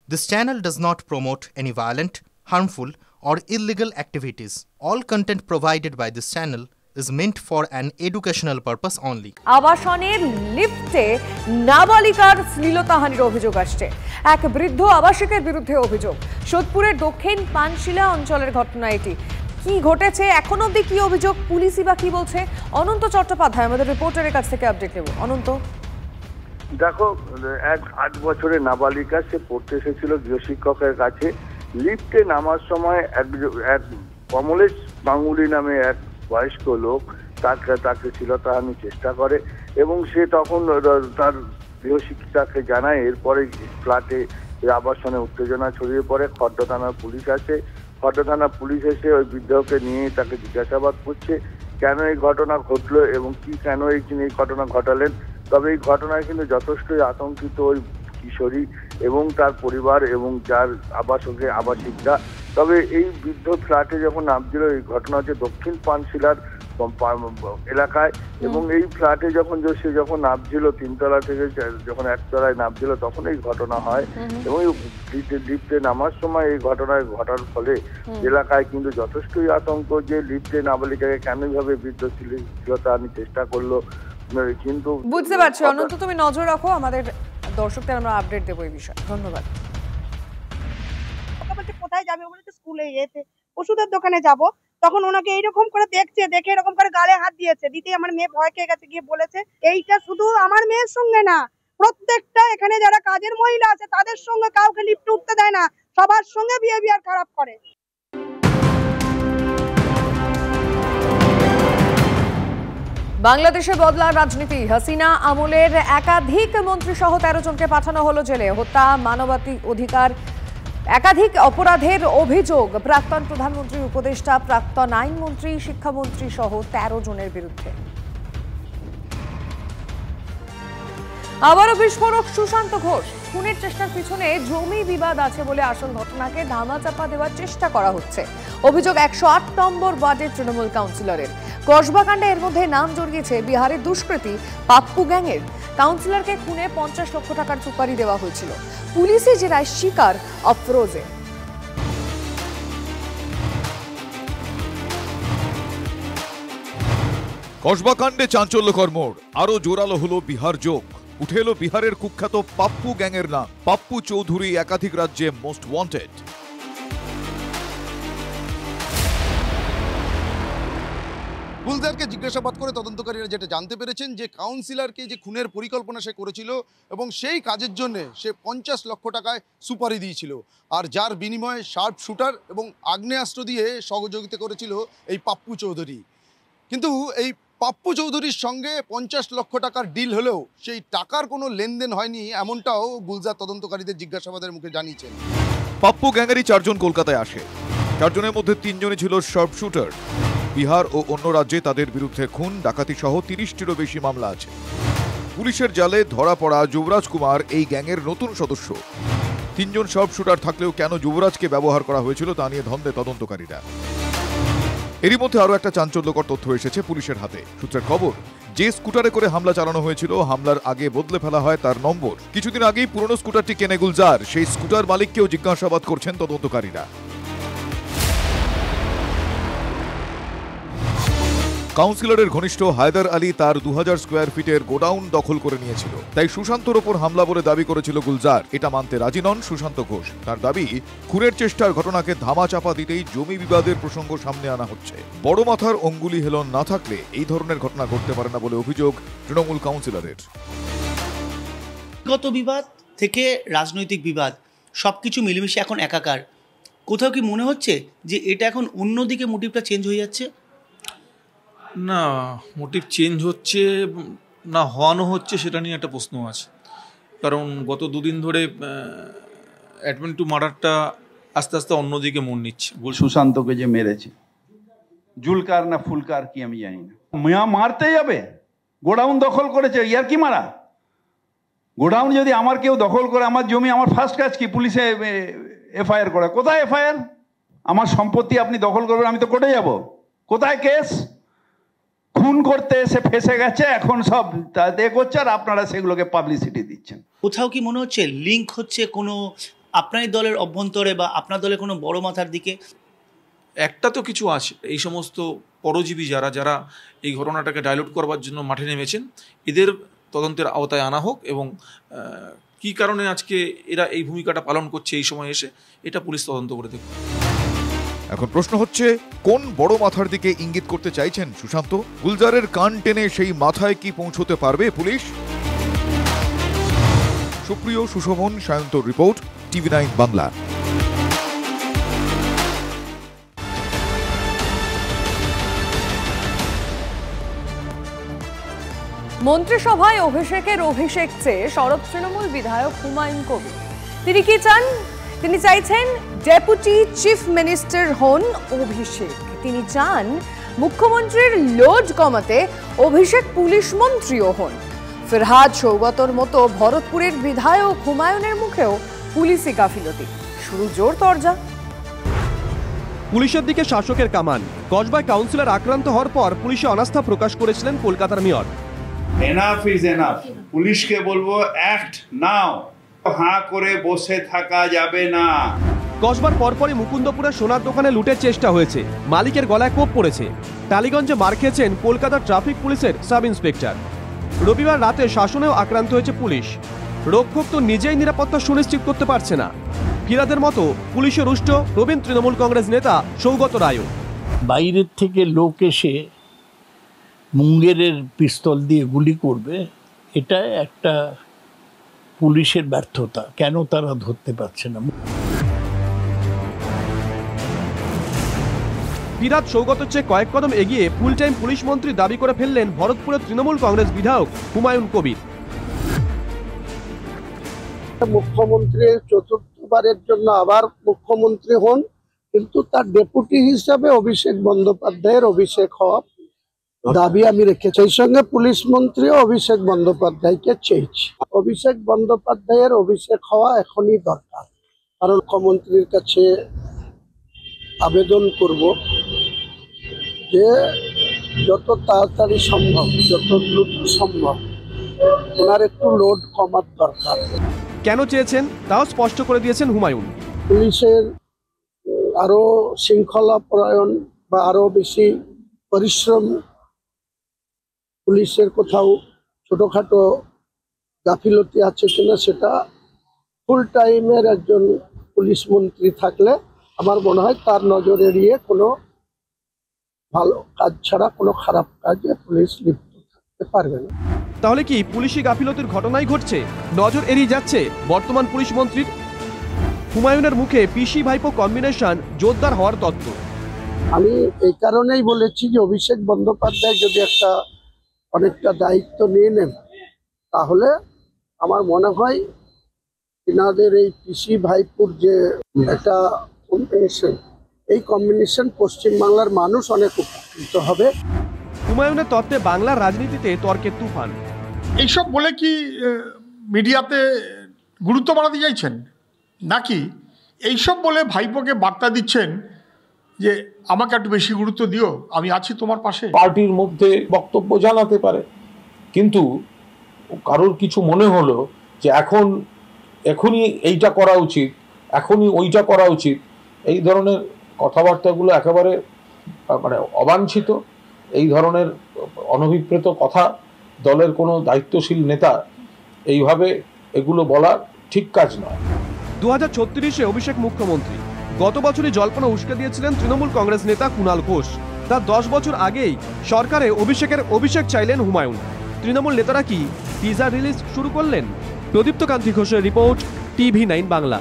This channel does not promote any violent, harmful, or illegal activities. All content provided by this channel is meant for an educational purpose only. আবাসনের লিফটে নাবালিকার শ্লীলতাহানির অভিযোগ আসছে। এক বৃদ্ধ আবাসিকের বিরুদ্ধে অভিযোগ। সোদপুরের দক্ষিণ পানশিলা অঞ্চলের ঘটনা এটি। কি ঘটেছে, এখন অবধি কি অভিযোগ, পুলিশই বা কি বলছে, অনন্ত চট্টোপাধ্যায় আমাদের রিপোর্টারের কাছ থেকে আপডেট নেব। অনন্ত, দেখো, এক 8 বছরের নাবালিকা, সে পড়তে এসেছিল গৃহশিক্ষকের কাছে। লিফটে নামার সময় এক কমলেশ গাঙ্গুলি নামে এক বয়স্ক লোক তাকে শ্লীলতাহানির চেষ্টা করে এবং সে তখন তার গৃহশিক্ষিকাকে জানায়। এরপরে ফ্ল্যাটে আবাসনে উত্তেজনা ছড়িয়ে পড়ে। খড়দা থানার পুলিশ আসে। খড়দা থানার পুলিশ এসে ওই বৃদ্ধকে নিয়ে তাকে জিজ্ঞাসাবাদ করছে কেন এই ঘটনা ঘটলো এবং কেন এই ঘটনা ঘটালেন। তবে এই ঘটনায় কিন্তু যথেষ্টই আতঙ্কিত ওই কিশোরী এবং তার পরিবার এবং যার আবাসিকরা। তবে এই বৃদ্ধ ফ্ল্যাটে যখন নামছিল, এই ঘটনা হচ্ছে দক্ষিণ পানশিলার এলাকায়, এবং এই ফ্ল্যাটে সে যখন নামছিল 3 তলা থেকে যখন 1 তলায় নামছিল তখন এই ঘটনা হয় এবং লিফটে নামার সময় এই ঘটনায় ঘটার ফলে এলাকায় কিন্তু যথেষ্টই আতঙ্ক যে লিফটে নাবালিকাকে কেন ভাবে বৃদ্ধ শ্লীলতাহানির চেষ্টা করলো। কিন্তু বুঝতে পারছি অনন্ত, তুমি নজর রাখো, আমাদের দর্শকদের আমরা আপডেট দেবো এই বিষয়ে। ধন্যবাদ। কোথায় যাবে বলে স্কুলে ওষুধের দোকানে যাব, তখন ওনাকে এইরকম করে দেখে এরকম করে গালে হাত দিতে আমার মেয়ে ভয় খেয়ে গেছে, গিয়ে বলেছে এইটা শুধু আমার মেয়ের সঙ্গে না, প্রত্যেকটা এখানে যারা কাজের মহিলা আছে তাদের সঙ্গে কাউকে লিফটে উঠতে দেয় না, সবার সঙ্গে বিহেভিয়ার খারাপ করে। বাংলাদেশে বদলার রাজনীতি। হাসিনা আমলের একাধিক মন্ত্রী সহ 13 জনকে পাঠানো হলো জেলে। হত্যা, মানবাধিকার, একাধিক অপরাধের অভিযোগ প্রাক্তন প্রধানমন্ত্রীর উপদেষ্টা, প্রাক্তন আইনমন্ত্রী, শিক্ষামন্ত্রী সহ 13 জনের বিরুদ্ধে। আবারও বিস্ফোরক সুশান্ত ঘোষ। খুনের চেষ্টার পিছনে জমি বিবাদ আছে বলে আসল ঘটনাকে ধামাচাপা দেওয়ার চেষ্টা করা হচ্ছে। অভিযোগ 108 নম্বর ওয়ার্ডের তৃণমূল কাউন্সিলরের। কসবাকাণ্ডে এর মধ্যে নাম জড়িয়েছে বিহারের দুষ্কৃতী পাপ্পু গ্যাংয়ের। কাউন্সিলরকে খুনে 50 লক্ষ টাকার সুপারি দেওয়া হয়েছিল। পুলিশি জেরায় শিকার অফরোজে। কসবাকাণ্ডে চাঞ্চল্যকর মোড়, আরো জোরালো হলো বিহার যোগ। উঠে এলো বিহারের কুখ্যাত পাপ্পু গ্যাংয়ের নাম। পাপ্পু চৌধুরী একাধিক রাজ্যে মোস্ট ওয়ান্টেড। গুলজারকে জিজ্ঞাসাবাদ করে তদন্তকারীরা যেটা জানতে পেরেছেন যে কাউন্সিলরকে যে খুনের পরিকল্পনা সে করেছিল এবং সেই কাজের জন্য সে 50 লক্ষ টাকায় সুপারি দিয়েছিল, আর যার বিনিময়ে শার্প শুটার এবং আগ্নেয়াস্ত্র দিয়ে সহযোগিতা করেছিল এই পাপ্পু চৌধুরী। কিন্তু এই পাপ্পু চৌধুরীর সঙ্গে 50 লক্ষ টাকার ডিল হলেও সেই টাকার কোনো লেনদেন হয়নি, এমনটাও গুলজার তদন্তকারীদের জিজ্ঞাসাবাদের মুখে জানিয়েছেন। পাপ্পু গ্যাংয়েরই 4 জন কলকাতায় আসে। 4 জনের মধ্যে 3 জনই ছিল শার্প শুটার। বিহার ও অন্য রাজ্যে তাদের বিরুদ্ধে খুন, ডাকাতি সহ 30টিরও বেশি মামলা আছে। পুলিশের জালে ধরা পড়া যুবরাজ কুমার এই গ্যাংয়ের নতুন সদস্য। 3 জন শার্প শুটার থাকলেও কেন যুবরাজকে ব্যবহার করা হয়েছিল তা নিয়ে ধন্দে তদন্তকারীরা। এরই মধ্যে আরো একটা চাঞ্চল্যকর তথ্য এসেছে পুলিশের হাতে। সূত্রের খবর, যে স্কুটারে করে হামলা চালানো হয়েছিল, হামলার আগে বদলে ফেলা হয় তার নম্বর। কিছুদিন আগেই পুরনো স্কুটারটি কেনে গুলজার। সেই স্কুটার মালিককেও জিজ্ঞাসাবাদ করছেন তদন্তকারীরা। কাউন্সিলরের ঘনিষ্ঠ হায়দার আলী তার 2000 স্কোয়ার ফিটের গোডাউন দখল করে নিয়েছিল, তাই সুশান্তর ওপর হামলা বলে দাবি করেছিল গুলজার। এটা মানতে রাজি নন সুশান্ত ঘোষ। তার দাবি, খুনের চেষ্টার ঘটনাকে ধামাচাপা দিতেই জমি বিবাদের প্রসঙ্গ সামনে আনা হচ্ছে। বড় মাথার অঙ্গুলি হেলন না থাকলে এই ধরনের ঘটনা ঘটতে পারে না বলে অভিযোগ তৃণমূল কাউন্সিলরের। গত বিবাদ থেকে রাজনৈতিক বিবাদ সবকিছু মিলেমিশে এখন একাকার। কোথাও কি মনে হচ্ছে যে এটা এখন অন্যদিকে মোটিভটা চেঞ্জ হয়ে যাচ্ছে? না, মোটিভ চেঞ্জ হচ্ছে না হওয়ানো হচ্ছে সেটা নিয়ে একটা প্রশ্ন আছে। কারণ গত 2 দিন ধরে অ্যাটেম্প্ট টু মার্ডারটা আস্তে আস্তে অন্যদিকে মন নিচ্ছে। সুশান্তকে যে মেরেছে, জুলকার না ফুলকার কি আমি জানি না, মিয়া মারতে যাবে, গোডাউন দখল করেছে, ইয়ার কি মারা? গোডাউন যদি আমার কেউ দখল করে, আমার জমি, আমার ফার্স্ট কাজ কি? পুলিশে এফআইআর করা। কোথায় এফআইআর? আমার সম্পত্তি আপনি দখল করবেন, আমি তো কোর্টে যাব। কোথায় কেস? খুন করতে এসে ফেসে গেছে, এখন সব করছে আর আপনারা সেগুলোকে পাবলিসিটি দিচ্ছেন। কোথাও কি মনে হচ্ছে লিঙ্ক হচ্ছে কোনো আপনার দলের অভ্যন্তরে বা আপনার দলের কোনো বড় মাথার দিকে? একটা তো কিছু আছে, এই সমস্ত পরজীবী যারা এই ঘটনাটাকে ডাইলুট করবার জন্য মাঠে নেমেছেন, এদের তদন্তের আওতায় আনা হোক এবং কী কারণে আজকে এরা এই ভূমিকাটা পালন করছে এই সময় এসে, এটা পুলিশ তদন্ত করে দেখবে। এখন প্রশ্ন হচ্ছে, কোন বড় মাথার দিকে ইঙ্গিত করতে চাইছেন সুশান্ত? গুলজারের কান টেনে সেই মাথায় কি পৌঁছতে পারবে পুলিশ? সুপ্রিয়, সুশোভন, সায়ন্তর রিপোর্ট, TV9 বাংলা। মন্ত্রিসভায় অভিষেকের অভিষেক চেয়ে সরব তৃণমূল বিধায়ক হুমায়ুন কবির। তিনি কি চান? তিনি চাইছেন ডেপুটি চিফ মিনিস্টার হন অভিষেক। তিনি চান মুখ্যমন্ত্রীর লোড কমাতে অভিষেক পুলিশ মন্ত্রীও হন। ফিরহাদ সৌগতর মতো ভরতপুরের বিধায়ক হুমায়ুনের মুখেও পুলিশি গাফিলতি। শুরু জোর তরজা। পুলিশের দিকে শাসকের কামান। কসবায় কাউন্সিলর আক্রান্ত হওয়ার পর পুলিশে অনাস্থা প্রকাশ করেছিলেন কলকাতার মেয়র। Enough is enough. পুলিশকে বলবো অ্যাক্ট নাও, হাঁ করে বসে থাকা যাবে না। কসবার পরপরই মুকুন্দপুরে সোনার দোকানে লুটের চেষ্টা হয়েছে, মালিকের গলায় কোপ পড়েছে। টালিগঞ্জে মার খেয়েছেন কলকাতার ট্রাফিক পুলিশের সাব ইন্সপেক্টর। রবিবার রাতে শাসনেও আক্রান্ত হয়েছে পুলিশ। রক্ষক তো নিজেই নিরাপত্তা সুনিশ্চিত করতে পারছে না। ফিরাদের মতো পুলিশে রুষ্ট প্রবীণ তৃণমূল কংগ্রেস নেতা সৌগত রায়ও। বাইরের থেকে লোক এসে মুঙ্গেরের পিস্তল দিয়ে গুলি করবে, এটা একটা পুলিশের ব্যর্থতা। কেন তারা ধরতে পারছে না? ফিরাদ সৌগতের চেয়ে কয়েক কদম এগিয়ে ফুল টাইম পুলিশ মন্ত্রী দাবি করে ফেললেন ভরতপুরের তৃণমূল কংগ্রেস বিধায়ক হুমায়ুন কবির। মুখ্যমন্ত্রী চতুর্থবারের জন্য আবার মুখ্যমন্ত্রী হন, কিন্তু তার ডেপুটি হিসাবে অভিষেক বন্দ্যোপাধ্যায়ের অভিষেক হওয়া দাবি আমি রেখেছি। সেই সঙ্গে পুলিশ মন্ত্রীও অভিষেক বন্দ্যোপাধ্যায়কে চেয়েছি। অভিষেক বন্দ্যোপাধ্যায়ের অভিষেক হওয়া এখনই দরকার, কারণ মুখ্যমন্ত্রীর কাছে আবেদন করব যে যত তাড়াতাড়ি সম্ভব, যত দ্রুত সম্ভব ওনার একটু লোড কমার দরকার। কেন চেয়েছেন তাও স্পষ্ট করে দিয়েছেন হুমায়ুন। পুলিশের আরো শৃঙ্খলা পরায়ণ বা আরো বেশি পরিশ্রম, পুলিশের কোথাও ছোটখাটো গাফিলতি আছে কিনা সেটা ফুল টাইমের একজন পুলিশ মন্ত্রী থাকলে আমার মনে হয় তার নজর এড়িয়ে কোনো ভালো কাজ ছাড়া কোনো খারাপ কাজে পুলিশ লিপ্ত থাকতে পারবে না। তাহলে কি পুলিশি গাফিলতির ঘটনাই ঘটছে? নজর এড়িয়ে যাচ্ছে বর্তমান পুলিশ মন্ত্রীর। হুমায়ুনের মুখে পিসি ভাইপো কম্বিনেশন জোরদার হওয়ার তত্ত্ব। আমি এই কারণেই বলেছি যে অভিষেক বন্দ্যোপাধ্যায় যদি অনেকটা দায়িত্ব নিয়ে নেন, তাহলে আমার মনে হয় এনাদের এই পিসি ভাইপুর যে একটা কম্বিনেশন, এই কম্বিনেশন পশ্চিমবাংলার মানুষ অনেক উপকৃত হবে। হুমায়ুনের তত্ত্বে বাংলার রাজনীতিতে তর্কের তুফান। এইসব বলে কি মিডিয়াতে গুরুত্ব বাড়াতে চাইছেন, নাকি এইসব বলে ভাইপোকে বার্তা দিচ্ছেন যে আমাকে একটু বেশি গুরুত্ব দিও, আমি আছি তোমার পাশে? পার্টির মধ্যে বক্তব্য জানাতে পারে, কিন্তু কারোর কিছু মনে হলো যে এখনই এইটা করা উচিত, এখনই ওইটা করা উচিত, এই ধরনের কথাবার্তাগুলো একেবারে মানে অবাঞ্ছিত। এই ধরনের অনভিপ্রেত কথা দলের কোনো দায়িত্বশীল নেতা এইভাবে এগুলো বলা ঠিক কাজ নয়। 2036-এ অভিষেক মুখ্যমন্ত্রী। গত বছরই জল্পনা উস্কে দিয়েছিলেন তৃণমূল কংগ্রেস নেতা কুণাল ঘোষ। তার 10 বছর আগেই সরকারে অভিষেক চাইলেন হুমায়ুন। তৃণমূল নেতারা কি টিজার রিলিজ শুরু করলেন? প্রদীপ্ত কান্তি ঘোষের রিপোর্ট, TV9 বাংলা।